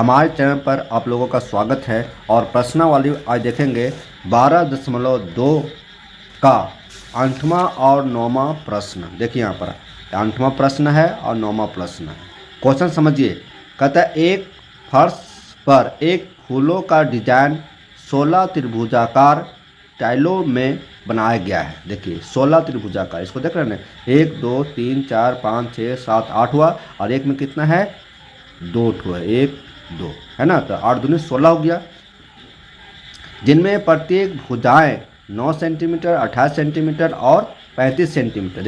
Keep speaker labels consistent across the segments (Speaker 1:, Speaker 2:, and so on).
Speaker 1: हमारे चैनल पर आप लोगों का स्वागत है। और प्रश्नावली आज देखेंगे 12.2 का 8वां और 9वां प्रश्न। देखिए यहाँ पर 8वां प्रश्न है और 9वां प्रश्न है। क्वेश्चन समझिए। कहता है एक फर्श पर एक फूलों का डिजाइन 16 त्रिभुजाकार टाइलों में बनाया गया है। देखिए 16 त्रिभुजाकार, इसको देख रहे हैं 1 2 3 4 5 6 7 8 हुआ और एक में कितना है 2 ठो है, 1 2 है ना, तो 8 दूनी 16 हो गया। जिनमें प्रत्येक भुजाएं 9 सेंटीमीटर 28 सेंटीमीटर और 35 सेंटीमीटर।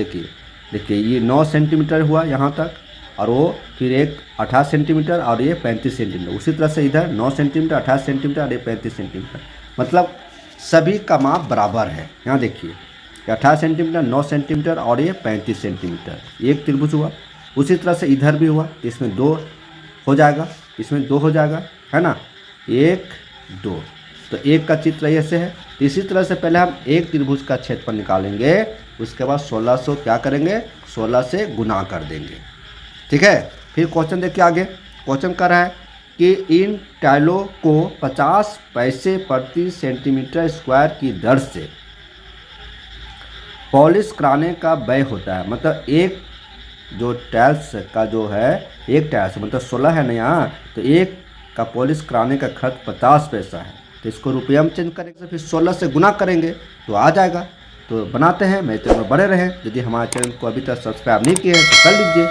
Speaker 1: देखिए ये 9 सेंटीमीटर हुआ यहाँ तक और वो फिर एक 28 सेंटीमीटर और ये 35 सेंटीमीटर। उसी तरह से इधर 9 सेंटीमीटर 28 सेंटीमीटर और ये 35 सेंटीमीटर, मतलब सभी का माप बराबर है। यहाँ देखिए 28 सेंटीमीटर 9 सेंटीमीटर और ये 35 सेंटीमीटर, एक त्रिभुज हुआ। उसी तरह से इधर भी हुआ, इसमें 2 हो जाएगा, इसमें 2 हो जाएगा, है ना, 1 2। तो एक का चित्र ऐसे है। इसी तरह से पहले हम एक त्रिभुज का क्षेत्रफल निकालेंगे, उसके बाद 1600 क्या करेंगे 16 से गुना कर देंगे। ठीक है, फिर क्वेश्चन देखिए आगे। क्वेश्चन कर रहा है कि इन टाइलों को 50 पैसे प्रति सेंटीमीटर स्क्वायर की दर से पॉलिश कराने का व्यय होता है। मतलब एक जो टाइल्स का जो है, एक टाइल्स मतलब 16 है ना यहाँ, तो एक का पॉलिश कराने का खर्च 50 पैसा है। तो इसको रुपया में चेंज करेंगे, फिर 16 से गुना करेंगे तो आ जाएगा। तो बनाते हैं, मेरे चैनल में बने रहें। यदि हमारे चैनल को अभी तक सब्सक्राइब नहीं किए हैं तो कर लीजिए।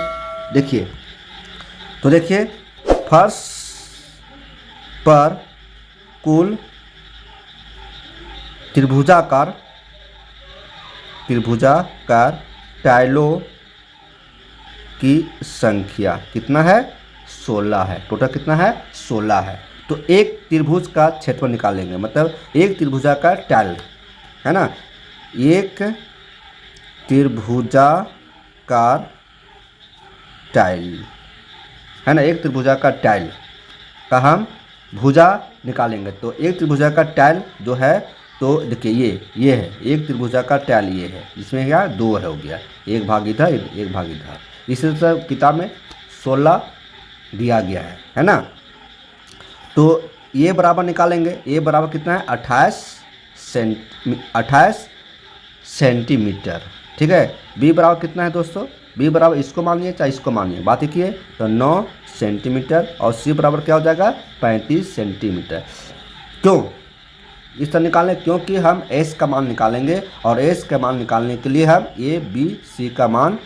Speaker 1: देखिए तो देखिए फर्श पर कुल त्रिभुजाकार टाइलों की संख्या कितना है 16 है। टोटल कितना है 16 है। तो एक त्रिभुज का क्षेत्रफल निकालेंगे, मतलब एक त्रिभुजाकार टाइल है ना, एक त्रिभुजाकार टाइल है ना, एक त्रिभुजाकार टाइल का हम भुजा निकालेंगे। तो एक त्रिभुजाकार टाइल जो है, तो देखिए ये है एक त्रिभुजाकार टाइल, ये है जिसमें क्या 2 हो गया, एक भाग इधर एक भाग इधर। इसी तरह किताब में 16 दिया गया है ना। तो ये बराबर निकालेंगे, ये बराबर कितना है 28 सेंटीमीटर। ठीक है, बी बराबर कितना है दोस्तों, बी बराबर इसको मानिए चाहे इसको मानिए, बात एक ही है। तो 9 सेंटीमीटर और सी बराबर क्या हो जाएगा 35 सेंटीमीटर। क्यों इस तरह निकालें, क्योंकि हम एस का मान निकालेंगे और एस का मान निकालने के लिए हम ए बी सी का मान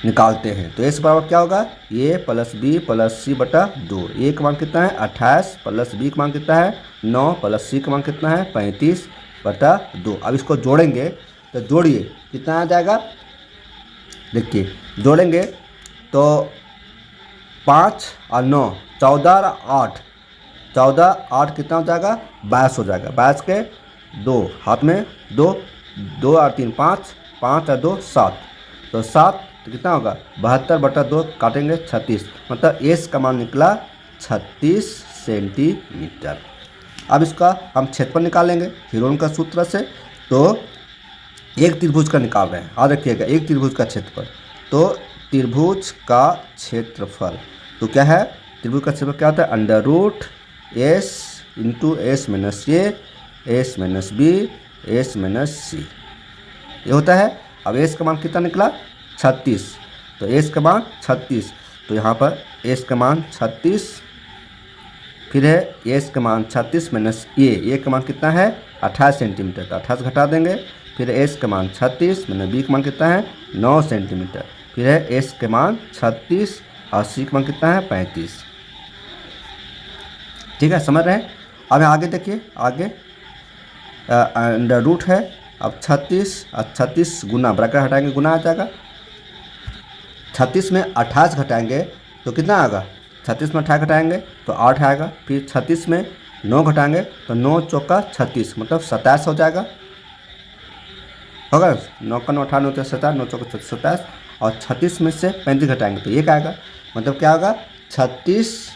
Speaker 1: निकालते हैं। तो एस बराबर क्या होगा ए प्लस बी प्लस सी बटा 2। ए का मान कितना है 28 प्लस बी का मान कितना है 9 प्लस सी का मान कितना है 35 बटा 2। अब इसको जोड़ेंगे तो जोड़िए कितना आ जाएगा, देखिए जोड़ेंगे तो 5 और 9 14 और 8 8 कितना हो जाएगा 22 हो जाएगा। 22 के 2 हाथ में 2 2 और 3 5 5 और 2 7, तो 7 तो कितना होगा 72 बटा 2 काटेंगे 36, मतलब एस का मान निकला 36 सेंटीमीटर। अब इसका हम क्षेत्रफल निकालेंगे हिरोन का सूत्र से। तो एक त्रिभुज का निकाल रहे हैं, याद रखिएगा एक त्रिभुज का क्षेत्रफल। तो त्रिभुज का क्षेत्रफल तो क्या है, त्रिभुज का क्षेत्रफल क्या होता है under root S into S minus A S minus B S minus C, ये होता है। अब एस का मान कितना निकला 36, तो एस का मान 36, तो यहाँ पर एस का मान 36, फिर है एस का मान 36 माइनस ए का मान कितना है 28 सेंटीमीटर, तो 28 घटा देंगे। फिर एस का मान 36 माइनस बी का मान कितना है 9 सेंटीमीटर, फिर है एस के मान 36 और सी का मान कितना है 35। ठीक है, समझ रहे हैं। अब आगे देखिए, आगे अंडर रूट है। अब 36 और 36 गुना ब्रैकेट हटाएंगे गुना आ जाएगा। 36 में 28 घटाएंगे तो कितना आएगा, 36 में 28 घटाएंगे तो 8 आएगा। फिर 36 में 9 घटाएंगे तो 9 चौका 36, मतलब 27 हो जाएगा, होगा 9 का 9 18 9 27 9 चौका 27। और 36 में से 35 घटाएंगे तो 1 आएगा, मतलब क्या होगा 36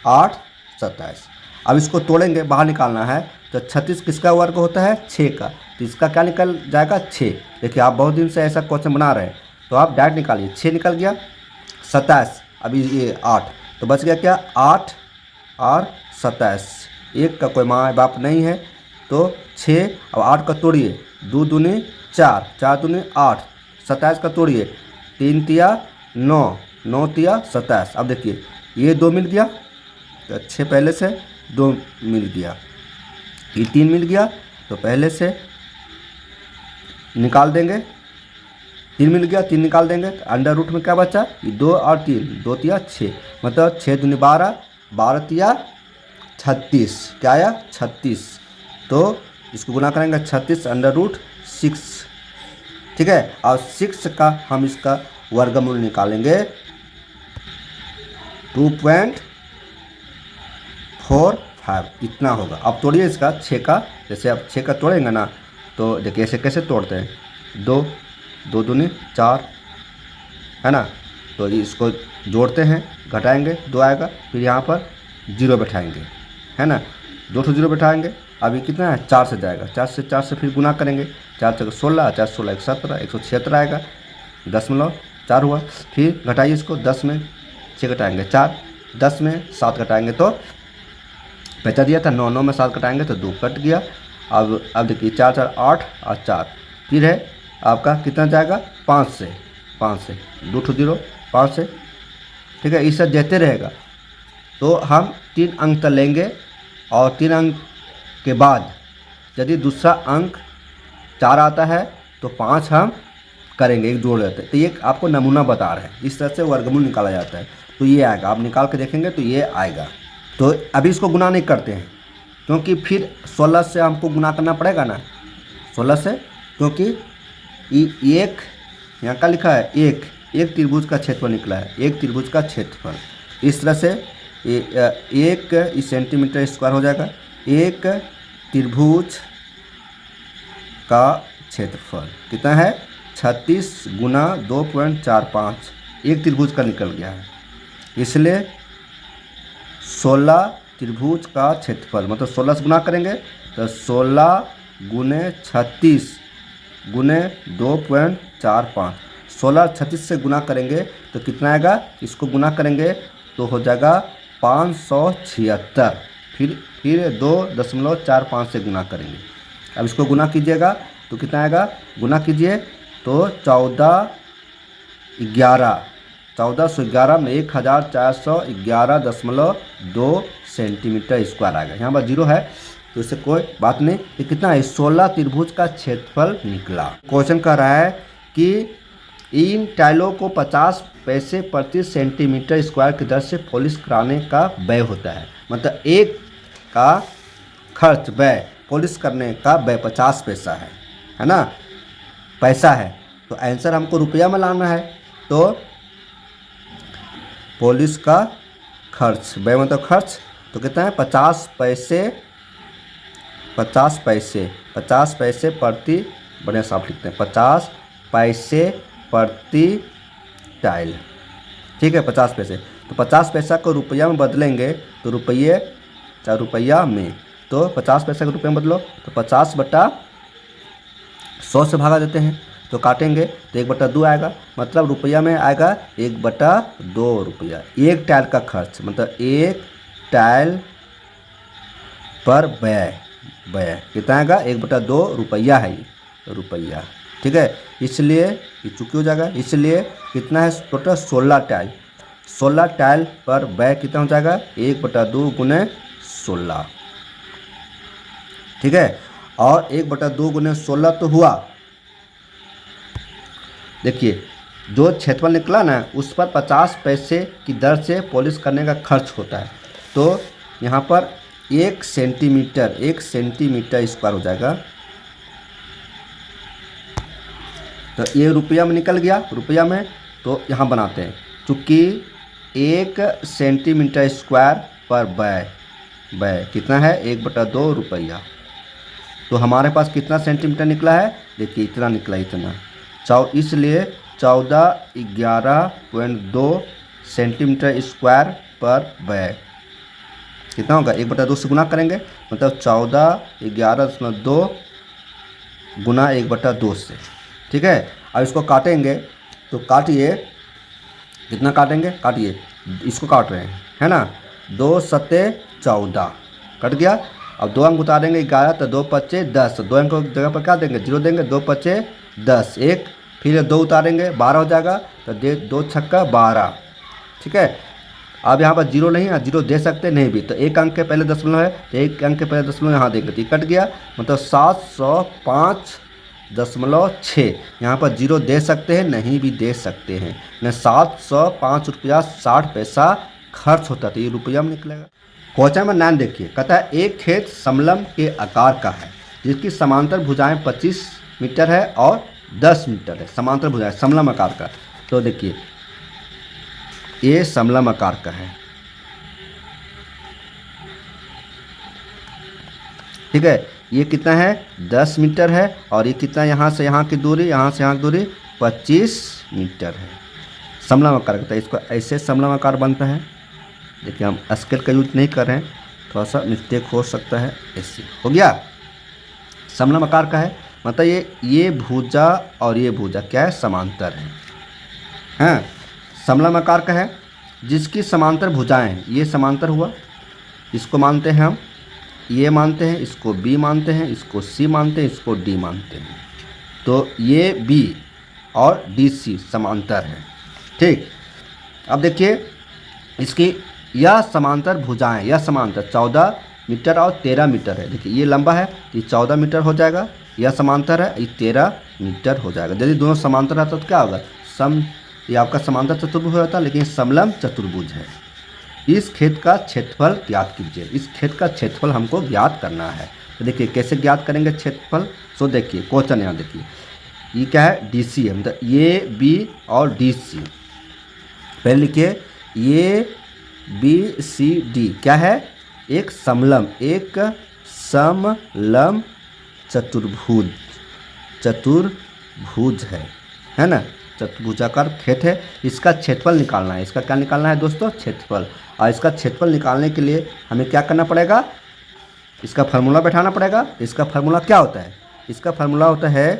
Speaker 1: 8 27। अब इसको तोड़ेंगे, बाहर निकालना है। तो 36 किसका वर्ग होता है 6 का, तो इसका क्या निकल जाएगा 6। देखिए आप बहुत दिन से ऐसा क्वेश्चन बना रहे हैं, तो आप डायरेक्ट निकालिए। 6 निकल गया, 27 अभी ये 8, तो बच गया क्या 8 और 27, एक का कोई माँ बाप नहीं है तो 6, अब 8 का तोड़िए, 2 दूनी 4, 4 दूनी 8, 27 का तोड़िए, 3 तिया 9, 9 तिया 27। अब देखिए ये 2 मिल गया तो 6 पहले से 2 मिल गया, ये 3 मिल गया तो पहले से निकाल देंगे, 3 मिल गया 3 निकाल देंगे तो अंडर रूट में क्या बचा, ये 2 और 3, 2 तिया 6, मतलब 6 दूनी 12, 12 तिया 36, क्या आया 36। तो इसको गुना करेंगे 36 अंडर रूट 6, ठीक है। और 6 का हम इसका वर्गमूल निकालेंगे 2.45, इतना होगा। अब तोड़िए इसका 6 का, जैसे अब 6 का तोड़ेंगे ना तो देखिए ऐसे कैसे तोड़ते हैं, 2 2 दूनी 4 है ना, तो इसको जोड़ते हैं, घटाएंगे 2 आएगा, फिर यहाँ पर 0 बैठाएंगे है ना, 2 ठो 0 बैठाएंगे। अभी कितना है 4 से जाएगा, 4 से फिर गुना करेंगे, 4 से 16, 4 16 117, 176 आएगा, 0.4 हुआ। फिर घटाइए इसको, 10 में 6 घटाएंगे 4, 10 में 7 घटाएंगे तो बचा दिया था 9, 9 में 7 घटाएंगे तो 2 कट गया। अब देखिए 4 4 8 और 4, फिर है आपका कितना जाएगा 5 से 2 ठो 0 5 से, ठीक है। इससे देते रहेगा तो हम 3 अंक तक लेंगे और 3 अंक के बाद यदि दूसरा अंक 4 आता है तो 5 हम करेंगे, एक जोड़ लेते हैं। तो ये आपको नमूना बता रहे हैं, इस तरह से वर्गमूल निकाला जाता है। तो ये आएगा, आप निकाल के देखेंगे तो ये आएगा। तो अभी इसको गुना नहीं करते हैं क्योंकि फिर 16 से हमको गुना करना पड़ेगा ना, 16 से, क्योंकि एक यहाँ का लिखा है एक त्रिभुज का क्षेत्रफल निकला है, एक त्रिभुज का क्षेत्रफल। इस तरह से एक सेंटीमीटर स्क्वायर हो जाएगा, एक त्रिभुज का क्षेत्रफल कितना है 36 गुना 2.45, एक त्रिभुज का निकल गया है, इसलिए 16 त्रिभुज का क्षेत्रफल, मतलब 16 से गुना करेंगे तो 16 गुने 36 गुने 2.45, 16 36 से गुना करेंगे तो कितना आएगा, इसको गुना करेंगे तो हो जाएगा 576, फिर 2.45 से गुना करेंगे। अब इसको गुना कीजिएगा तो कितना आएगा, गुना कीजिए तो 1411 में 1411.2 सेंटीमीटर स्क्वायर आएगा। यहाँ पर 0 है तो इससे कोई बात नहीं। ये कितना है, 16 त्रिभुज का क्षेत्रफल निकला। क्वेश्चन कह रहा है कि इन टाइलों को 50 पैसे प्रति सेंटीमीटर स्क्वायर की दर से पॉलिश कराने का व्यय होता है, मतलब एक का खर्च व्यय पॉलिश करने का व्यय 50 पैसा है ना, पैसा है। तो आंसर हमको रुपया में लाना है, तो पॉलिश का खर्च, व्यय मतलब खर्च, तो कितना है 50 पैसे प्रति, बढ़िया साफ लिखते हैं, 50 पैसे प्रति टाइल, ठीक है 50 पैसे। तो 50 पैसा को रुपया में बदलेंगे तो रुपया में, तो 50 पैसा को रुपये में बदलो तो 50/100 से भागा देते हैं, तो काटेंगे तो 1/2 आएगा, मतलब रुपया में आएगा 1/2 रुपया। एक टाइल का खर्च मतलब एक टाइल पर व्यय कितना आएगा 1/2 रुपया है, ये रुपया, ठीक है। इसलिए ये चुकी हो जाएगा, इसलिए कितना है टोटल 16 टाइल पर व्यय कितना हो जाएगा 1/2 गुने 16, ठीक है। और 1/2 गुने 16 तो हुआ, देखिए जो क्षेत्रफल निकला ना उस पर 50 पैसे की दर से पॉलिश करने का खर्च होता है। तो यहाँ पर 1 सेंटीमीटर स्क्वायर हो जाएगा, तो ये रुपया में निकल गया, रुपया में तो यहाँ बनाते हैं, चूँकि 1 सेंटीमीटर स्क्वायर पर व्यय कितना है 1/2 रुपया। तो हमारे पास कितना सेंटीमीटर निकला है, देखिए इतना निकला, इतना, इसलिए 1411.2 सेंटीमीटर स्क्वायर पर व्यय कितना होगा 1/2 से गुना करेंगे, मतलब 1411.2 गुना 1/2 से, ठीक है। अब इसको काटेंगे तो काटिए, कितना काटेंगे, काटिए, इसको काट रहे हैं है ना, 2 सत्ते 14 कट गया। अब 2 अंक उतारेंगे 11 तो 2 पच्चे 10, तो 2 अंक की जगह पर क्या देंगे 0 देंगे, 2 पच्चे 10, एक फिर 2 उतारेंगे 12 हो जाएगा, तो 2 छक्का 12। ठीक है, अब यहाँ पर 0 नहीं है, 0 दे सकते नहीं भी, तो 1 अंक के पहले दशमलव है तो 1 अंक के पहले दशमलव यहाँ देंगे, तो कट गया, मतलब 705.6। यहाँ पर 0 दे सकते हैं नहीं भी दे सकते हैं, न 705 रुपया 60 पैसा खर्च होता था, ये रुपया में निकलेगा। क्वेश्चन नंबर 9 देखिए, कहता है एक खेत समलंब के आकार का है जिसकी समांतर भुजाएं 25 मीटर है और 10 मीटर है, समांतर भुजाएं समलंब आकार का। तो देखिए ये समलंब आकार का है, ठीक है, ये कितना है 10 मीटर है, और ये कितना यहाँ से यहाँ की दूरी, यहाँ से यहाँ की दूरी 25 मीटर है, समलंब आकार का। इसको ऐसे समलंब आकार बनता है। देखिए हम स्केल का यूज नहीं कर रहे हैं, थोड़ा सा मिस्टेक हो सकता है, ऐसे हो गया। समलंब आकार का है मतलब ये भुजा और ये भुजा क्या है समांतर है, हाँ समलंब आकार का है जिसकी समांतर भुजाएं हैं, ये समांतर हुआ, इसको मानते हैं हम, ये मानते हैं, इसको बी मानते हैं, इसको सी मानते हैं, इसको डी मानते हैं, तो ये बी और डी सी समांतर है। ठीक, अब देखिए इसकी यह समांतर भुजाएं, यह समांतर 14 मीटर और 13 मीटर है। देखिए ये लंबा है तो ये 14 मीटर हो जाएगा, यह समांतर है ये 13 मीटर हो जाएगा। यदि दोनों समांतर रहता तो क्या होगा ये आपका समांतर चतुर्भुज हो जाता, लेकिन समलंब चतुर्भुज है। इस खेत का क्षेत्रफल ज्ञात कीजिए, इस खेत का क्षेत्रफल हमको ज्ञात करना है। तो देखिए कैसे ज्ञात करेंगे क्षेत्रफल, सो देखिए क्वेश्चन यहाँ देखिए, ये क्या है डी सी है, मतलब ए बी और डी सी। पहले लिखिए ए बी सी डी क्या है, एक समलंब चतुर्भुज है ना, चतुर्भुजाकार खेत है। इसका क्षेत्रफल निकालना है, इसका क्या निकालना है दोस्तों क्षेत्रफल। और इसका क्षेत्रफल निकालने के लिए हमें क्या करना पड़ेगा, इसका फार्मूला बैठाना पड़ेगा। इसका फार्मूला क्या होता है, इसका फार्मूला होता है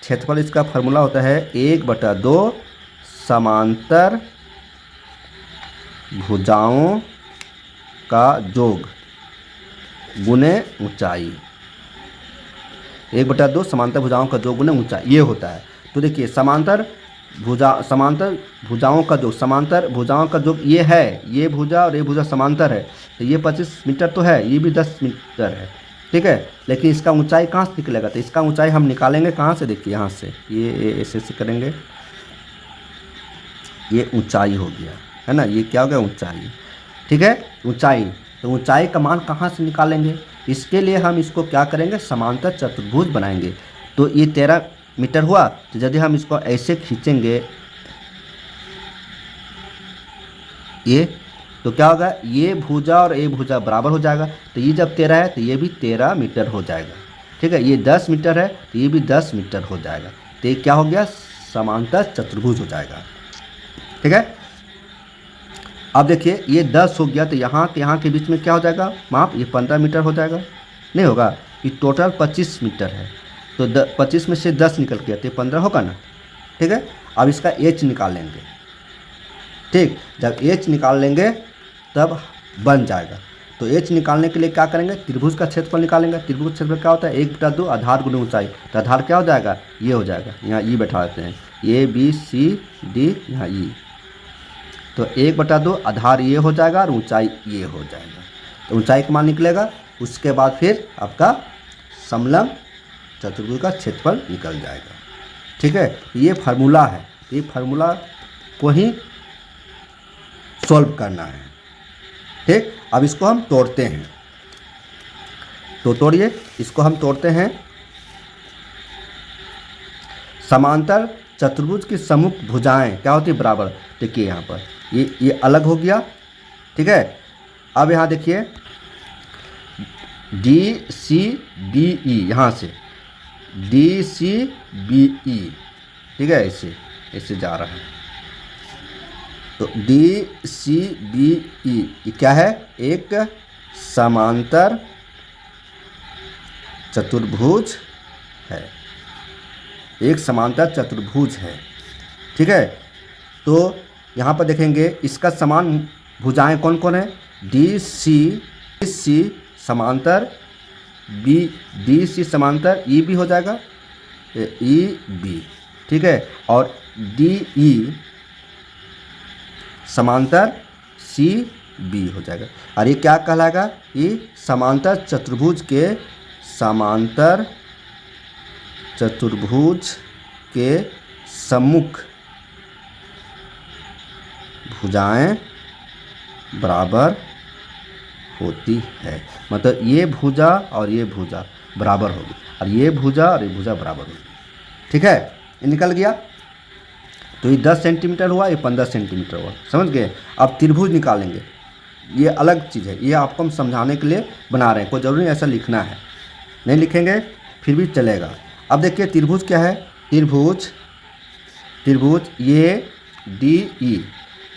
Speaker 1: क्षेत्रफल, इसका फार्मूला होता है 1/2 समांतर भुजाओं का योग गुने ऊंचाई, 1/2 समांतर भुजाओं का योग गुने ऊंचाई, ये होता है। तो देखिए समांतर भुजाओं का योग, समांतर भुजाओं का योग ये है, ये भुजा और ये भुजा समांतर है, तो ये 25 मीटर तो है, ये भी 10 मीटर है, ठीक है, लेकिन इसका ऊंचाई कहाँ से निकलेगा, तो इसका ऊंचाई हम निकालेंगे कहाँ से, देखिए यहाँ से, ये ऐसे करेंगे, ये ऊंचाई हो गया है ना, ये क्या हो गया ऊंचाई, ठीक है ऊंचाई। तो ऊंचाई का मान कहाँ से निकालेंगे, इसके लिए हम इसको क्या करेंगे समांतर चतुर्भुज बनाएंगे। तो ये 13 मीटर हुआ, तो यदि हम इसको ऐसे खींचेंगे ये, तो क्या होगा ये भुजा और ये भुजा बराबर हो जाएगा, तो ये जब 13 है तो ये भी 13 मीटर हो जाएगा, ठीक है। ये 10 मीटर है तो ये भी 10 मीटर हो जाएगा, तो ये क्या हो गया समांतर चतुर्भुज हो जाएगा, ठीक है। अब देखिए ये 10 हो गया, तो यहाँ के बीच में क्या हो जाएगा माप, ये 15 मीटर हो जाएगा, नहीं होगा, ये टोटल 25 मीटर है, तो 25 में से 10 निकल गया तो 15 होगा ना, ठीक है। अब इसका एच निकाल लेंगे, ठीक, जब एच निकाल लेंगे तब बन जाएगा। तो एच निकालने के लिए क्या करेंगे, त्रिभुज का क्षेत्रफल निकालेंगे। त्रिभुज का क्षेत्रफल क्या होता है 1/2 आधार गुने ऊंचाई, तो आधार क्या हो जाएगा ये हो जाएगा, यहाँ ई बैठा देते हैं, ए बी सी डी, यहाँ ई, तो 1/2 आधार ये हो जाएगा और ऊंचाई ये हो जाएगा, तो ऊंचाई का मान निकलेगा। उसके बाद फिर आपका समलंब चतुर्भुज का क्षेत्रफल निकल जाएगा, ठीक है। ये फार्मूला है, ये फार्मूला को ही सॉल्व करना है, ठीक। अब इसको हम तोड़ते हैं, तो तोड़िए, इसको हम तोड़ते हैं। समांतर चतुर्भुज की सम्मुख भुजाएं क्या होती है बराबर, देखिए यहाँ पर ये अलग हो गया, ठीक है। अब यहाँ देखिए डी सी बी ई, यहाँ से डी सी बी ई, ठीक है, ऐसे जा रहा है, तो डी सी बी ई ये क्या है एक समांतर चतुर्भुज है, एक समांतर चतुर्भुज है, ठीक है। तो यहाँ पर देखेंगे इसका समान भुजाएं कौन कौन है, डी सी समांतर बी, डी सी समांतर ई बी हो जाएगा, ई बी, ठीक है। और डी ई समांतर सी बी हो जाएगा। और ये क्या कहलाएगा? ये समांतर चतुर्भुज के सम्मुख भुजाएं बराबर होती है। मतलब ये भुजा और ये भुजा बराबर होगी, और ये भुजा और ये भुजा बराबर होगी, ठीक है। ये निकल गया। तो ये 10 सेंटीमीटर हुआ, ये 15 सेंटीमीटर हुआ, समझ गए। अब त्रिभुज निकालेंगे, ये अलग चीज़ है, ये आपको हम समझाने के लिए बना रहे हैं, कोई ज़रूरी नहीं ऐसा लिखना है, नहीं लिखेंगे फिर भी चलेगा। अब देखिए त्रिभुज क्या है। त्रिभुज ये डी ई,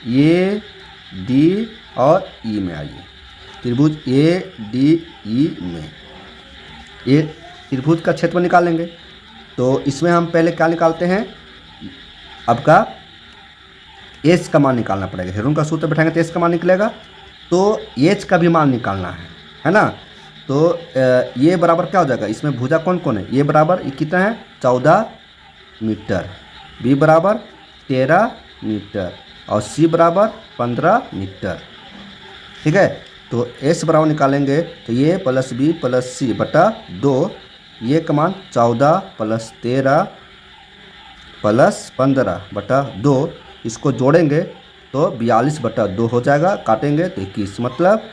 Speaker 1: ये डी और ई में आइए। त्रिभुज ए डी ई में ये त्रिभुज का क्षेत्रफल निकालेंगे। तो इसमें हम पहले क्या निकालते हैं, आपका एच का मान निकालना पड़ेगा। हेरोन का सूत्र बैठाएंगे तो एच का मान निकलेगा, तो एच का भी मान निकालना है ना। तो ये बराबर क्या हो जाएगा, इसमें भुजा कौन कौन है, ये बराबर ये कितना है 14 मीटर, बी बराबर 13 मीटर और सी बराबर 15 मीटर, ठीक है। तो एस बराबर निकालेंगे तो ये प्लस बी प्लस सी बटा 2, ये का मान 14 प्लस 13 प्लस 15 बटा 2, इसको जोड़ेंगे तो 42 बटा 2 हो जाएगा, काटेंगे तो 21, मतलब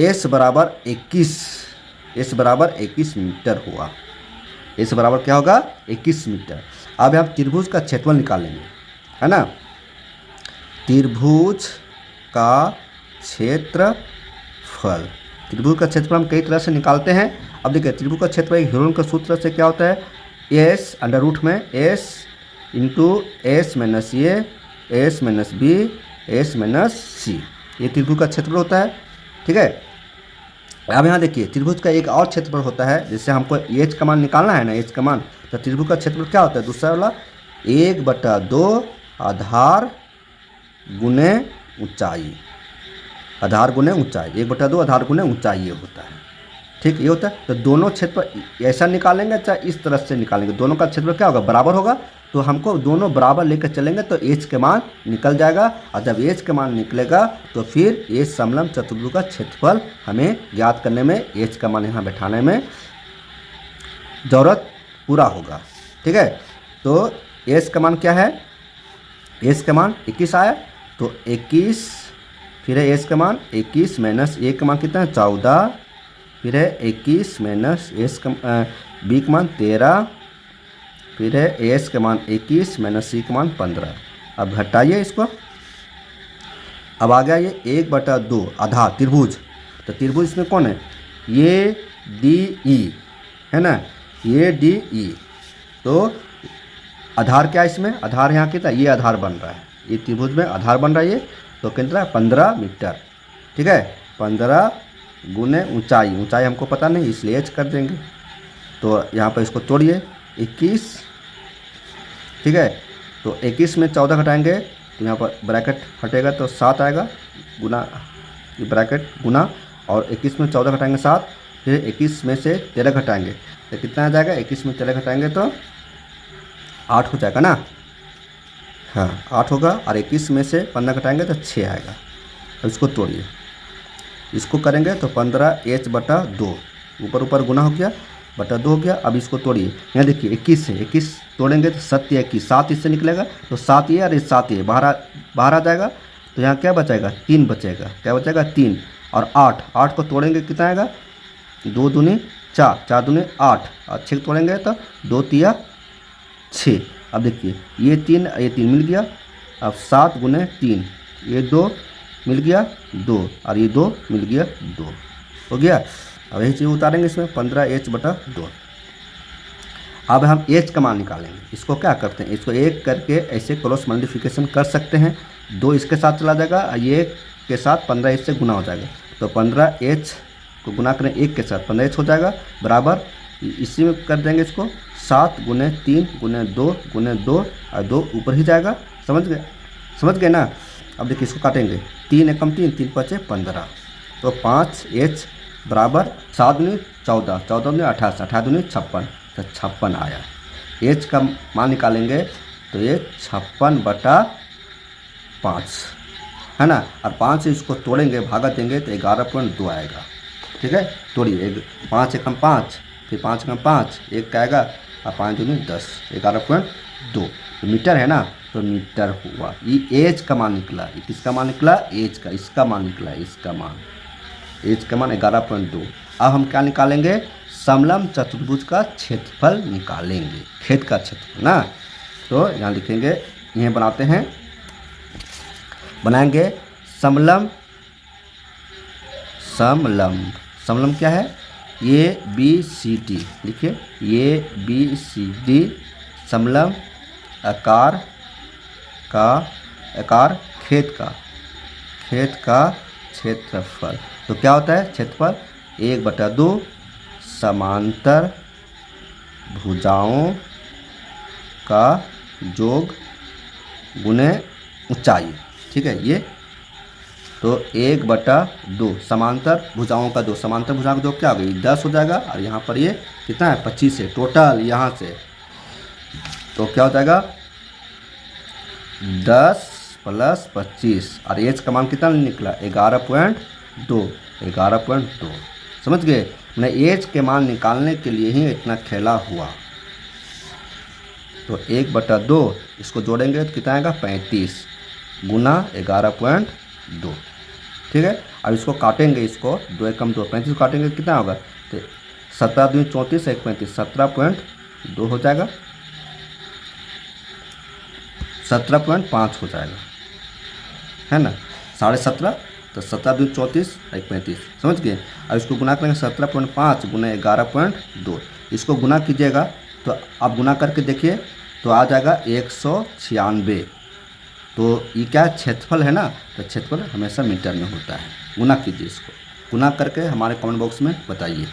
Speaker 1: एस बराबर 21 मीटर हुआ। एस बराबर क्या होगा 21 मीटर। अब हम त्रिभुज का क्षेत्रफल निकालेंगे, है ना। त्रिभुज का क्षेत्रफल, त्रिभुज का क्षेत्रफल हम कई तरह से निकालते हैं। अब देखिए त्रिभुज का क्षेत्रफल हेरोन के सूत्र से क्या होता है, एस अंडर रूट में S into S minus A, S minus B, S minus C, ये त्रिभुज का क्षेत्रफल होता है, ठीक है। अब यहाँ देखिए त्रिभुज का एक और क्षेत्रफल होता है, जैसे हमको एच का मान निकालना है ना, एच का मान, तो त्रिभुज का क्षेत्रफल क्या होता है, दूसरा वाला 1/2 आधार गुने ऊंचाई, आधार गुने ऊंचाई, 1/2 आधार गुने ऊंचाई ये होता है, ठीक, ये होता है। तो दोनों क्षेत्रफल ऐसा निकालेंगे चाहे इस तरह से निकालेंगे, दोनों का क्षेत्रफल क्या होगा बराबर होगा। तो हमको दोनों बराबर लेकर चलेंगे तो एच के मान निकल जाएगा, और जब एच के मान निकलेगा तो फिर एच समलंब चतुर्भुज का क्षेत्रफल हमें ज्ञात करने में, एच का मान यहाँ बैठाने में ज़रूरत पूरा होगा, ठीक है। तो एच का मान क्या है, एच का मान 21 आया, तो 21, फिर है एच का मान 21 माइनस ए का मान कितना है 14, फिर है 21 माइनस एच का बी का मान 13, फिर है एस का मान 21 माइनस सी का मान 15। अब घटाइए इसको, अब आ गया ये 1/2 आधार त्रिभुज, तो त्रिभुज इसमें कौन है, ये डी ई है ना, ये डी ई। तो आधार क्या है इसमें, आधार यहाँ कितना, ये आधार बन रहा है, ये त्रिभुज में आधार बन रहा है ये, तो कितना 15 मीटर, ठीक है। 15 गुने ऊंचाई, ऊंचाई हमको पता नहीं इसलिए एच कर देंगे। तो यहाँ पर इसको तोड़िए 21, ठीक है। तो 21 में 14 घटाएंगे तो यहाँ पर ब्रैकेट हटेगा तो 7 आएगा, गुना ये ब्रैकेट गुना, और 21 में 14 घटाएंगे 7, फिर 21 में से 13 घटाएंगे तो कितना आ जाएगा, 21 में 13 घटाएंगे तो 8 हो जाएगा ना, हाँ 8 होगा, और 21 में से 15 घटाएंगे तो 6 आएगा। अब इसको तोड़िए, इसको करेंगे तो 15h/2, ऊपर ऊपर गुना हो गया बटा 2 हो गया। अब इसको तोड़िए, यहाँ देखिए 21 से 21 तोड़ेंगे तो 7 या 21, 7 इससे निकलेगा तो 7 ये और 7 ये बाहर आ जाएगा, तो यहाँ क्या बचेगा 3 बचेगा, क्या बचेगा 3, और 8 को तोड़ेंगे कितना आएगा 2 दूनी 4, 4 दूनी 8, और 6 तोड़ेंगे तो 2 तिया 6। अब देखिए ये 3 मिल गया, अब 7 गुने 3, ये 2 मिल गया 2, और ये 2 मिल गया 2 हो गया। अब यही चीज़ उतारेंगे इसमें 15h/2। अब हम h का मान निकालेंगे, इसको क्या करते हैं, इसको 1 करके ऐसे क्रॉस मल्टीप्लिकेशन कर सकते हैं, 2 इसके साथ चला जाएगा, ये के साथ 15h से गुना हो जाएगा, तो 15h को गुना करें 1 के साथ 15h हो जाएगा, बराबर इसी में कर देंगे इसको 7 गुने 3 गुने 2 गुने 2, और 2 ऊपर ही जाएगा, समझ गए ना। अब देखिए इसको काटेंगे, 3 एकम 3, 3 पचे 15, तो 5H बराबर 7 दूनी 14, 14 दूनी 28, 28 दूनी 56, तो 56 आया। H का मान निकालेंगे तो ये 56/5 है ना, और 5 से इसको तोड़ेंगे, भागा देंगे तो 11.2 आएगा। ठीक है, तोड़िए, 5 एकम 5, फिर 5 एकम 5, एक का आएगा, और 5 दूनी 10, 11.2 मीटर है ना, तो मीटर हुआ। ये एज का मान निकला, ये किसका मान निकला, एज का, इसका मान निकला, इसका मान, एज का मान 11.2। अब हम क्या निकालेंगे, समलंब चतुर्भुज का क्षेत्रफल निकालेंगे, खेत का क्षेत्रफल ना। तो यहाँ लिखेंगे, यह बनाते हैं, बनाएंगे समलंब, समलंब, समलंब क्या है, ABCD, लिखिए ABCD समलंब आकार का, आकार खेत का, खेत का क्षेत्रफल। तो क्या होता है क्षेत्रफल, 1/2 समांतर भुजाओं का योग गुने ऊंचाई। ठीक है, ये तो 1/2 समांतर भुजाओं का 2, समांतर भुजाओं का 2 क्या हो गई, 10 हो जाएगा, और यहाँ पर ये कितना है, 25 है टोटल यहाँ से, तो क्या हो जाएगा 10 + 25, और एच का मान कितना निकला, 11.2, 11.2। समझ गए, मैंने एच के मान निकालने के लिए ही इतना खेला हुआ। तो 1/2 इसको जोड़ेंगे तो कितना आएगा, 35 गुना 11.2। ठीक है, अब इसको काटेंगे, इसको 2 एकम 2, 35 काटेंगे तो कितना होगा, तो 17 दूनी 34, 1 35, 17.2 हो जाएगा, 17.5 हो जाएगा, है ना, 17.5, तो 17 दूनी 34, 1 35, समझ गए। अब इसको गुना करेंगे, 17.5 गुना 11.2, इसको गुना कीजिएगा, तो आप गुना करके देखिए तो आ जाएगा 196। तो ये क्या क्षेत्रफल है ना, तो क्षेत्रफल हमेशा मीटर में होता है। गुना कीजिए, इसको गुना करके हमारे कमेंट बॉक्स में बताइए।